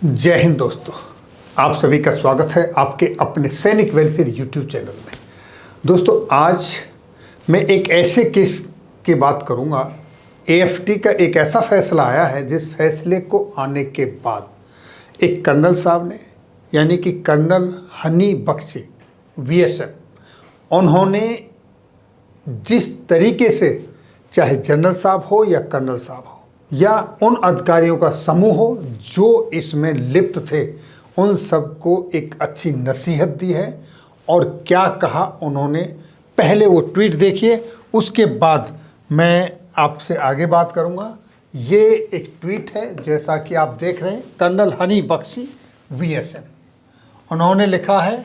जय हिंद दोस्तों, आप सभी का स्वागत है आपके अपने सैनिक वेलफेयर यूट्यूब चैनल में। दोस्तों, आज मैं एक ऐसे केस की बात करूंगा। एएफटी का एक ऐसा फैसला आया है जिस फैसले को आने के बाद एक कर्नल साहब ने, यानी कि कर्नल हनी बख्शी बीएसएफ, उन्होंने जिस तरीके से, चाहे जनरल साहब हो या कर्नल साहब हो या उन अधिकारियों का समूह हो जो इसमें लिप्त थे, उन सबको एक अच्छी नसीहत दी है। और क्या कहा उन्होंने, पहले वो ट्वीट देखिए, उसके बाद मैं आपसे आगे बात करूंगा। ये एक ट्वीट है, जैसा कि आप देख रहे हैं, कर्नल हनी बख्शी बीएसएफ, उन्होंने लिखा है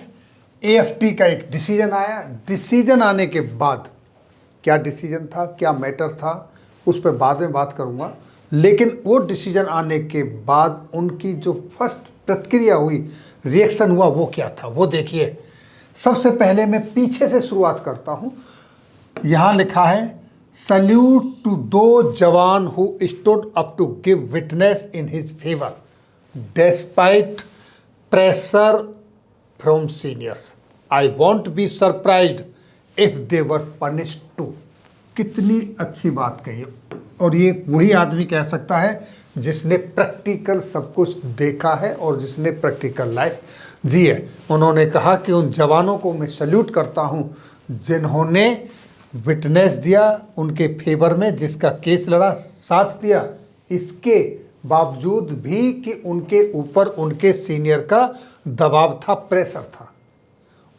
एएफटी का एक डिसीजन आया। डिसीजन आने के बाद क्या डिसीजन था, क्या मैटर था, उस पर बाद में बात करूंगा। लेकिन वो डिसीजन आने के बाद उनकी जो फर्स्ट प्रतिक्रिया हुई, रिएक्शन हुआ, वो क्या था वो देखिए। सबसे पहले मैं पीछे से शुरुआत करता हूं। यहां लिखा है, सल्यूट टू दो jawan who stood up to give witness in his favour despite pressure from seniors. I won't be surprised if they were punished too. कितनी अच्छी बात कही। और ये वही आदमी कह सकता है जिसने प्रैक्टिकल सब कुछ देखा है और जिसने प्रैक्टिकल लाइफ जी है। उन्होंने कहा कि उन जवानों को मैं सल्यूट करता हूं जिन्होंने विटनेस दिया उनके फेवर में, जिसका केस लड़ा, साथ दिया, इसके बावजूद भी कि उनके ऊपर उनके सीनियर का दबाव था, प्रेशर था।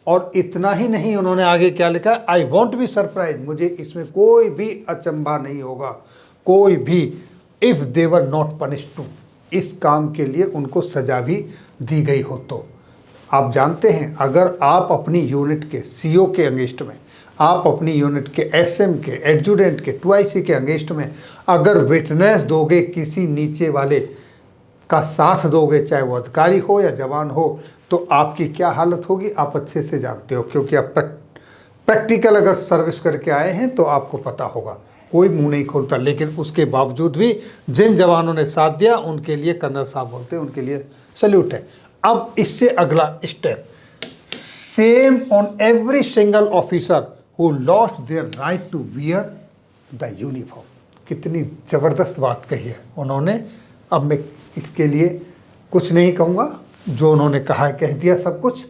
और इतना ही नहीं, उन्होंने आगे क्या लिखा, आई वॉन्ट बी सरप्राइज, मुझे इसमें कोई भी अचंभा नहीं होगा, कोई भी, if they were not punished too, इस काम के लिए उनको सजा भी दी गई हो तो। आप जानते हैं, अगर आप अपनी यूनिट के सीओ के अगेंस्ट में, आप अपनी यूनिट के एसएम के, एडजुटेंट के, 2IC के अगेंस्ट में अगर विटनेस दोगे, किसी नीचे वाले का साथ दोगे, चाहे वो अधिकारी हो या जवान हो, तो आपकी क्या हालत होगी आप अच्छे से जानते हो। क्योंकि आप प्रैक्टिकल अगर सर्विस करके आए हैं तो आपको पता होगा, कोई मुंह नहीं खोलता। लेकिन उसके बावजूद भी जिन जवानों ने साथ दिया उनके लिए कर्नल साहब बोलते हैं, उनके लिए सल्यूट है। अब इससे अगला step, shame on every single officer who lost their right to wear the uniform. कितनी ज़बरदस्त बात कही है उन्होंने। अब मैं इसके लिए कुछ नहीं कहूँगा, जो उन्होंने कहा कह दिया सब कुछ।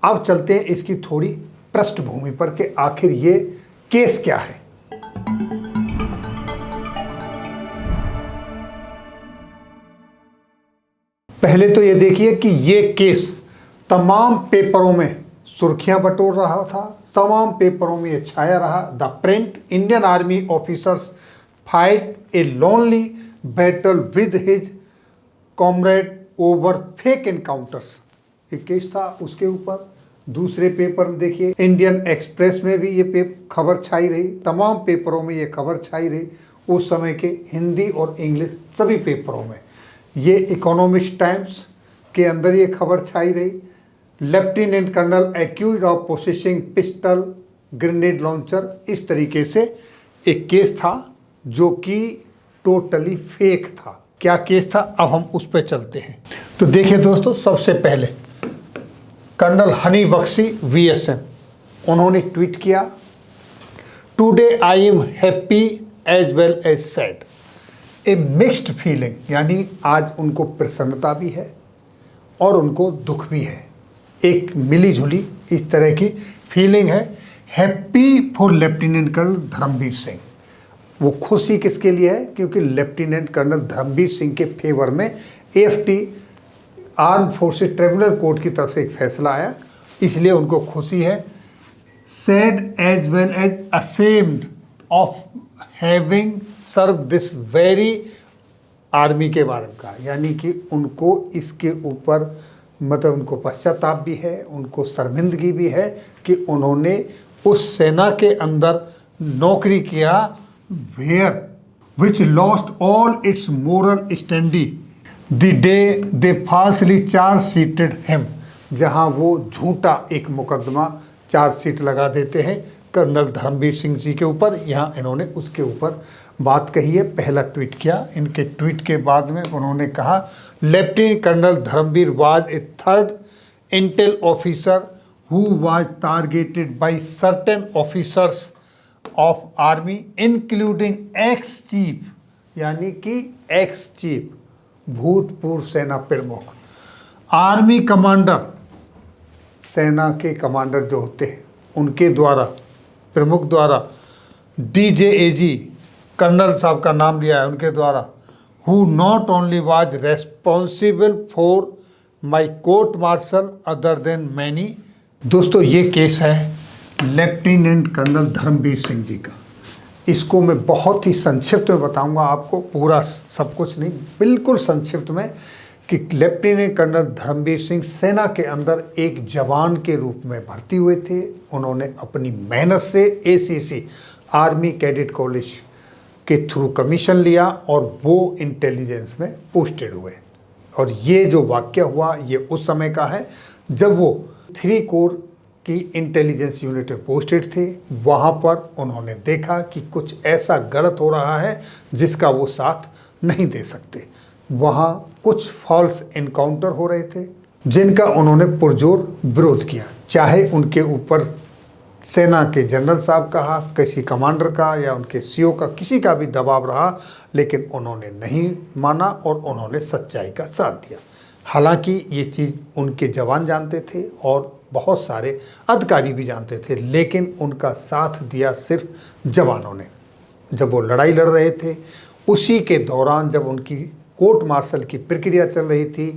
अब चलते हैं इसकी थोड़ी पृष्ठभूमि पर कि आखिर ये केस क्या है। पहले तो ये देखिए कि ये केस तमाम पेपरों में सुर्खियां बटोर रहा था, तमाम पेपरों में ये छाया रहा। The print, Indian army officers fight a lonely battle with his comrade over fake encounters, एक केस था उसके ऊपर। दूसरे पेपर में देखिए, इंडियन एक्सप्रेस में भी ये खबर छाई रही, तमाम पेपरों में ये खबर छाई रही, उस समय के हिंदी और इंग्लिश सभी पेपरों में। ये इकोनॉमिक्स टाइम्स के अंदर ये खबर छाई रही। Lieutenant colonel accused of possessing pistol grenade launcher, इस तरीके से एक केस था जो कि टोटली फेक था। क्या केस था, अब हम उस पर चलते हैं। तो देखिए दोस्तों, सबसे पहले कर्नल हनी बख्शी बीएसएफ, उन्होंने ट्वीट किया, today I am happy as well as sad, a mixed feeling, यानी आज उनको प्रसन्नता भी है और उनको दुख भी है, एक मिली जुली इस तरह की फीलिंग है। Happy for lieutenant colonel Dharamvir Singh, वो खुशी किसके लिए है, क्योंकि लेफ्टिनेंट कर्नल धर्मवीर सिंह के फेवर में AFT arm forces tribunal court की तरफ से एक फैसला आया, इसलिए उनको खुशी है। Sad as well as ashamed of having serve this very army के बारे में कहा, यानी कि उनको इसके ऊपर मतलब उनको पश्चाताप भी है, उनको शर्मिंदगी भी है कि उन्होंने उस सेना के अंदर नौकरी किया where which lost all its moral standing the day they falsely charge-sheeted him, जहां वो झूठा एक मुकदमा चार्जशीट लगा देते हैं कर्नल धर्मवीर सिंह जी के ऊपर। यहाँ इन्होंने उसके ऊपर बात कही है, पहला ट्वीट किया। इनके ट्वीट के बाद में उन्होंने कहा, lieutenant colonel Dharamvir was a third intel officer who was targeted by certain officers of army including ex chief, यानी कि एक्स चीफ, भूतपूर्व सेना प्रमुख, आर्मी कमांडर, सेना के कमांडर जो होते हैं उनके द्वारा, प्रमुख द्वारा, DJAG, कर्नल साहब का नाम लिया है उनके द्वारा, who not only was responsible for my court martial other than many. दोस्तों ये केस है लेफ्टिनेंट कर्नल धर्मवीर सिंह जी का। इसको मैं बहुत ही संक्षिप्त में बताऊंगा आपको, पूरा सब कुछ नहीं, बिल्कुल संक्षिप्त में, कि लेफ्टिनेंट कर्नल धर्मवीर सिंह सेना के अंदर एक जवान के रूप में भर्ती हुए थे। उन्होंने अपनी मेहनत से ACC आर्मी कैडेट कॉलेज के थ्रू कमीशन लिया और वो इंटेलिजेंस में पोस्टेड हुए। और ये जो वाक़या हुआ ये उस समय का है जब वो 3 कोर की इंटेलिजेंस यूनिट में पोस्टेड थे। वहाँ पर उन्होंने देखा कि कुछ ऐसा गलत हो रहा है जिसका वो साथ नहीं दे सकते। वहाँ कुछ फॉल्स इनकाउंटर हो रहे थे जिनका उन्होंने पुरजोर विरोध किया, चाहे उनके ऊपर सेना के जनरल साहब का, किसी कमांडर का या उनके CO का, किसी का भी दबाव रहा, लेकिन उन्होंने नहीं माना और उन्होंने सच्चाई का साथ दिया। हालांकि ये चीज़ उनके जवान जानते थे और बहुत सारे अधिकारी भी जानते थे, लेकिन उनका साथ दिया सिर्फ जवानों ने। जब वो लड़ाई लड़ रहे थे उसी के दौरान जब उनकी कोर्ट मार्शल की प्रक्रिया चल रही थी,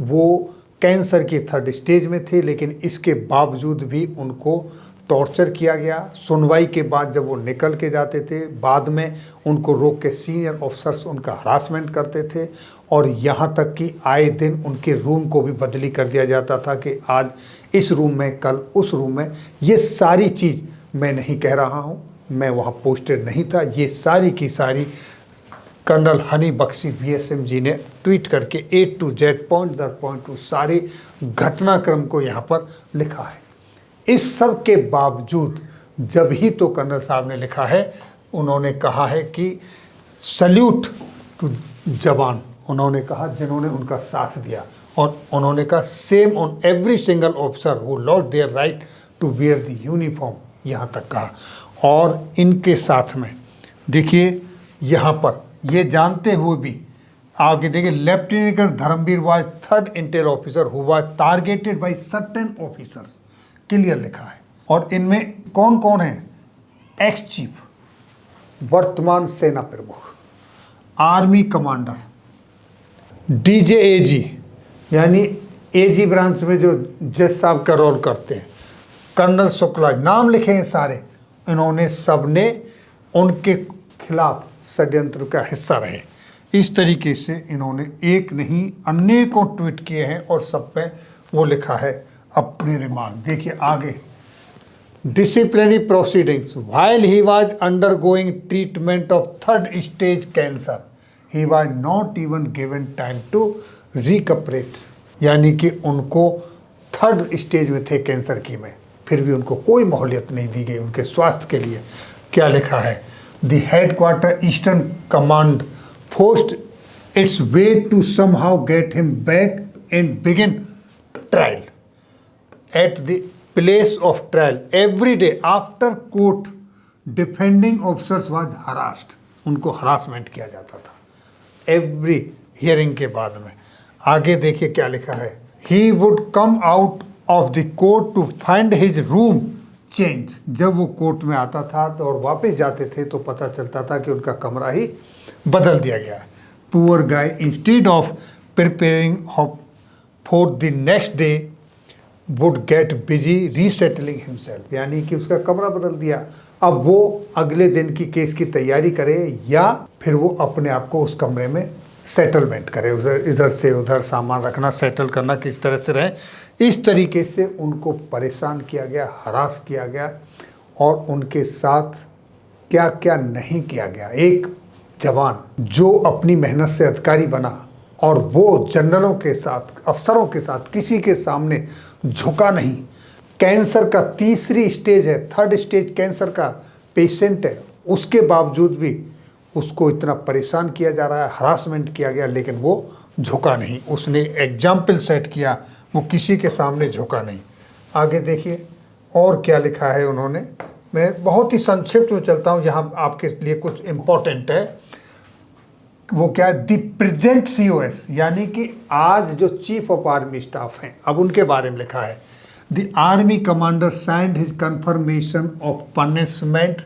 वो कैंसर की 3rd स्टेज में थे, लेकिन इसके बावजूद भी उनको टॉर्चर किया गया। सुनवाई के बाद जब वो निकल के जाते थे, बाद में उनको रोक के सीनियर ऑफिसर्स उनका हरासमेंट करते थे और यहाँ तक कि आए दिन उनके रूम को भी बदली कर दिया जाता था कि आज इस रूम में, कल उस रूम में। ये सारी चीज़ मैं नहीं कह रहा हूँ, मैं वहाँ पोस्टेड नहीं था, ये सारी की सारी कर्नल हनी बख्शी VSM जी ने ट्वीट करके A to Z पॉइंट दर पॉइंट उस सारे घटनाक्रम को यहाँ पर लिखा है। इस सब के बावजूद जब ही तो कर्नल साहब ने लिखा है, उन्होंने कहा है कि सल्यूट टू जवान, उन्होंने कहा जिन्होंने उनका साथ दिया, और उन्होंने कहा shame on every single officer who lost their right to wear the uniform, यहाँ तक कहा। और इनके साथ में देखिए यहाँ पर ये जानते हुए भी आगे देखिए, lieutenant colonel Dharamvir was 3rd intel officer who was targeted by certain officers, clear लिखा है। और इनमें कौन कौन है? एक्स चीफ, वर्तमान सेना प्रमुख, आर्मी कमांडर, DJAG यानी AG ब्रांच में जो जज साहब का रोल करते हैं, कर्नल शुक्ला, नाम लिखे हैं सारे। इन्होंने सबने उनके खिलाफ षड्यंत्र का हिस्सा रहे। इस तरीके से इन्होंने एक नहीं अनेकों ट्वीट किए हैं और सब पे वो लिखा है अपने रिमार्क। देखिए आगे, disciplinary proceedings while he was undergoing treatment of 3rd stage cancer, he was not even given time to recuperate, यानी कि उनको 3rd स्टेज में थे कैंसर की में, फिर भी उनको कोई मोहलियत नहीं दी गई उनके स्वास्थ्य के लिए। क्या लिखा है? The headquarter eastern command forced its way to somehow get him back and begin trial at the place of trial every day after court defending officers was harassed, उनको हरासमेंट किया जाता था एवरी हियरिंग के बाद में। आगे देखिए क्या लिखा है, he would come out of the court to find his room change, जब वो कोर्ट में आता था तो और वापस जाते थे तो पता चलता था कि उनका कमरा ही बदल दिया गया। Poor guy instead of preparing for the next day would get busy resettling himself, यानी कि उसका कमरा बदल दिया, अब वो अगले दिन की केस की तैयारी करे या फिर वो अपने आप को उस कमरे में सेटलमेंट करे, उधर इधर से उधर सामान रखना, सेटल करना किस तरह से रहे। इस तरीके से उनको परेशान किया गया, हरास किया गया और उनके साथ क्या क्या नहीं किया गया। एक जवान जो अपनी मेहनत से अधिकारी बना और वो जनरलों के साथ, अफसरों के साथ किसी के सामने झुका नहीं। कैंसर का 3री स्टेज है, 3rd स्टेज कैंसर का पेशेंट है, उसके बावजूद भी उसको इतना परेशान किया जा रहा है, हरासमेंट किया गया, लेकिन वो झुका नहीं। उसने एग्जाम्पल सेट किया, वो किसी के सामने झुका नहीं। आगे देखिए और क्या लिखा है उन्होंने। मैं बहुत ही संक्षिप्त में चलता हूँ, यहाँ आपके लिए कुछ इम्पोर्टेंट है। वो क्या है, द प्रेजेंट COS, यानी कि आज जो चीफ ऑफ आर्मी स्टाफ हैं, अब उनके बारे में लिखा है। The army commander signed his confirmation of punishment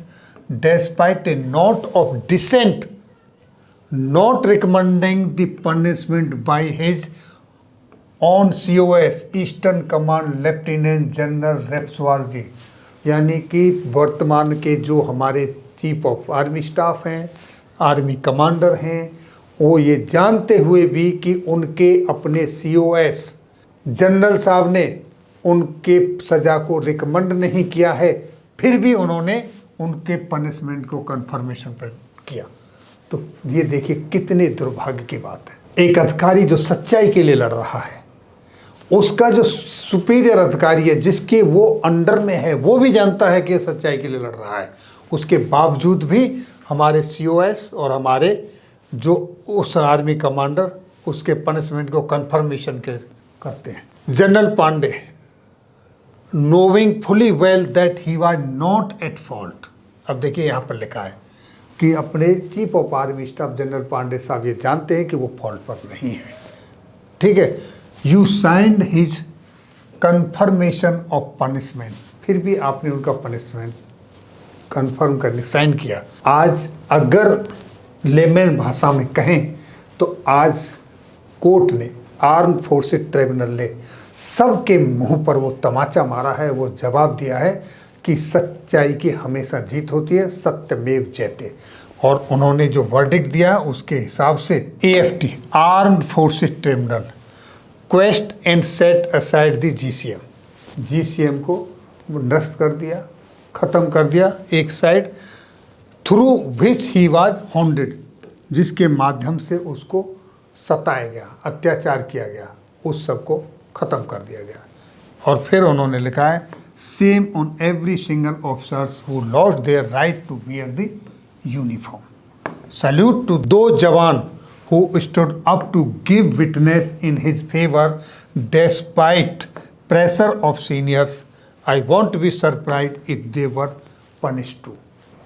despite a note of dissent, not recommending the punishment by his own COS eastern command lieutenant general Repswal ji. यानी कि वर्तमान के जो हमारे चीफ ऑफ आर्मी स्टाफ हैं, आर्मी कमांडर हैं, वो ये जानते हुए भी कि उनके अपने COS जनरल साहब ने उनके सज़ा को रिकमेंड नहीं किया है, फिर भी उन्होंने उनके पनिशमेंट को कंफर्मेशन पर किया। तो ये देखिए कितने दुर्भाग्य की बात है। एक अधिकारी जो सच्चाई के लिए लड़ रहा है, उसका जो सुपीरियर अधिकारी है, जिसके वो अंडर में है, वो भी जानता है कि सच्चाई के लिए लड़ रहा है, उसके बावजूद भी हमारे COS और हमारे जो उस आर्मी कमांडर उसके पनिशमेंट को कंफर्मेशन करते हैं। General Pande, knowing fully well that he was not at fault. अब देखिए यहाँ पर लिखा है कि अपने chief of army staff general Pande साहब ये जानते हैं कि वो फॉल्ट पर नहीं है। ठीक है, you signed his confirmation of punishment, फिर भी आपने उनका पनिशमेंट कंफर्म करने साइन किया। आज अगर लेमन भाषा में कहें तो आज कोर्ट ने, आर्म फोर्सेस ट्रिब्यूनल ने सबके मुंह पर वो तमाचा मारा है, वो जवाब दिया है कि सच्चाई की हमेशा जीत होती है, सत्यमेव जयते। और उन्होंने जो वर्डिक्ट दिया उसके हिसाब से AFT armed forces tribunal quest and set aside the GCM को नष्ट कर दिया, ख़त्म कर दिया एक side, through which he was hounded, जिसके माध्यम से उसको सताया गया, अत्याचार किया गया, उस सब को ख़त्म कर दिया गया। और फिर उन्होंने लिखा है shame on every single officers who lost their right to wear the uniform. Salute to दो jawan who stood up to give witness in his favour despite pressure of seniors. I won't be surprise if they were punished too.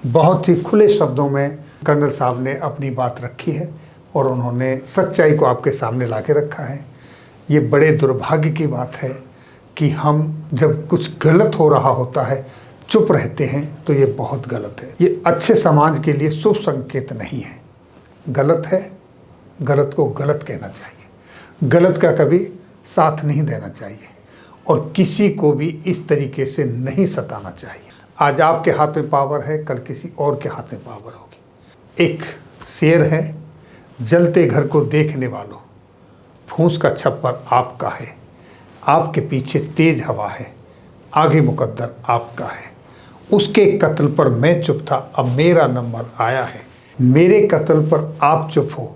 बहुत ही खुले शब्दों में colonel साहब ने अपनी बात रखी है और उन्होंने सच्चाई को आपके सामने ला के रखा है। ये बड़े दुर्भाग्य की बात है कि हम जब कुछ गलत हो रहा होता है चुप रहते हैं, तो ये बहुत गलत है। ये अच्छे समाज के लिए शुभ संकेत नहीं है। गलत है, गलत को गलत कहना चाहिए, गलत का कभी साथ नहीं देना चाहिए और किसी को भी इस तरीके से नहीं सताना चाहिए। आज आपके हाथ में पावर है, कल किसी और के हाथ में पावर होगी। एक शेर है, जलते घर को देखने वालों, फूंस का छप्पर आपका है, आपके पीछे तेज हवा है, आगे मुकद्दर आपका है। उसके कत्ल पर मैं चुप था, अब मेरा नंबर आया है। मेरे कत्ल पर आप चुप हो,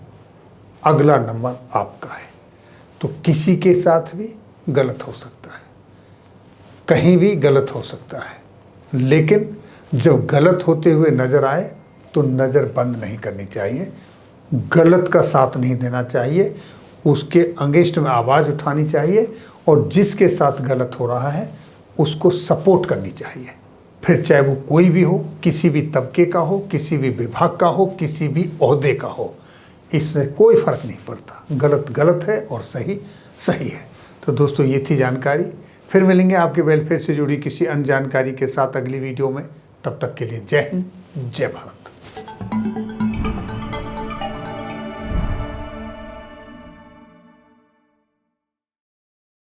अगला नंबर आपका है। तो किसी के साथ भी गलत हो सकता है, कहीं भी गलत हो सकता है, लेकिन जब गलत होते हुए नज़र आए तो नज़र बंद नहीं करनी चाहिए, गलत का साथ नहीं देना चाहिए, उसके अगेंस्ट में आवाज़ उठानी चाहिए और जिसके साथ गलत हो रहा है उसको सपोर्ट करनी चाहिए। फिर चाहे वो कोई भी हो, किसी भी तबके का हो, किसी भी विभाग का हो, किसी भी ओहदे का हो, इससे कोई फ़र्क नहीं पड़ता। गलत गलत है और सही सही है। तो दोस्तों ये थी जानकारी। फिर मिलेंगे आपके वेलफेयर से जुड़ी किसी अन्य जानकारी के साथ अगली वीडियो में। तब तक के लिए जय हिंद, जय भारत।